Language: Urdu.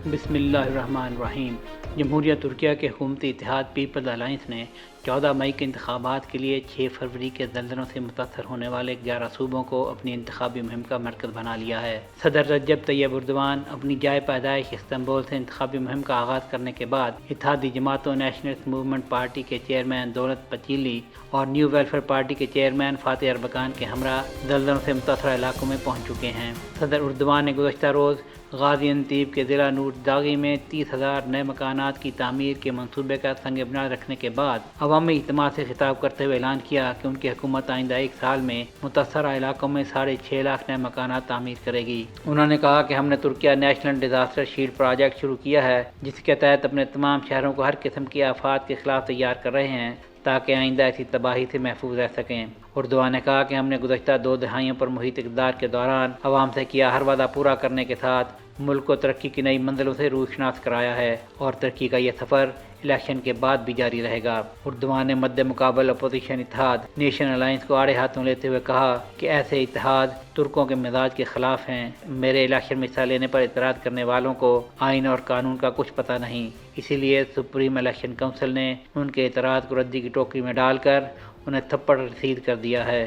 بسم اللہ الرحمن الرحیم۔ جمہوریہ ترکیہ کے حکومتی اتحاد پیپلز الائنس نے 14 مئی کے انتخابات کے لیے 6 فروری کے زلزلوں سے متاثر ہونے والے 11 صوبوں کو اپنی انتخابی مہم کا مرکز بنا لیا ہے۔ صدر رجب طیب اردوان اپنی جائے پیدائش استنبول سے انتخابی مہم کا آغاز کرنے کے بعد اتحادی جماعتوں نیشنلسٹ موومنٹ پارٹی کے چیئرمین دولت پچیلی اور نیو ویلفیئر پارٹی کے چیئرمین فاتح اربکان کے ہمراہ زلزلوں سے متاثرہ علاقوں میں پہنچ چکے ہیں۔ صدر اردوان نے گزشتہ روز غازی انتیب کے ضلع نور داغی میں 30,000 نئے مکانات کی تعمیر کے منصوبے کا سنگ بنیاد رکھنے کے بعد عوامی اجتماع سے خطاب کرتے ہوئے اعلان کیا کہ ان کی حکومت آئندہ 1 سال میں متاثرہ علاقوں میں 6.5 لاکھ نئے مکانات تعمیر کرے گی۔ انہوں نے کہا کہ ہم نے Türkiye national disaster shield project شروع کیا ہے، جس کے تحت اپنے تمام شہروں کو ہر قسم کی آفات کے خلاف تیار کر رہے ہیں تاکہ آئندہ ایسی تباہی سے محفوظ رہ سکیں۔ اردوان نے کہا کہ ہم نے گزشتہ 2 دہائیوں پر محیط اقتدار کے دوران عوام سے کیا ہر وعدہ پورا کرنے کے ساتھ ملک کو ترقی کی نئی منزلوں سے روشناس کرایا ہے اور ترقی کا یہ سفر الیکشن کے بعد بھی جاری رہے گا۔ اردوان نے مد مقابل اپوزیشن اتحاد نیشن الائنس کو آڑے ہاتھوں لیتے ہوئے کہا کہ ایسے اتحاد ترکوں کے مزاج کے خلاف ہیں۔ میرے الیکشن میں حصہ لینے پر اعتراض کرنے والوں کو آئین اور قانون کا کچھ پتہ نہیں، اسی لیے سپریم الیکشن کونسل نے ان کے اعتراض کو ردی کی ٹوکری میں ڈال کر انہیں تھپڑ رسید کر دیا ہے۔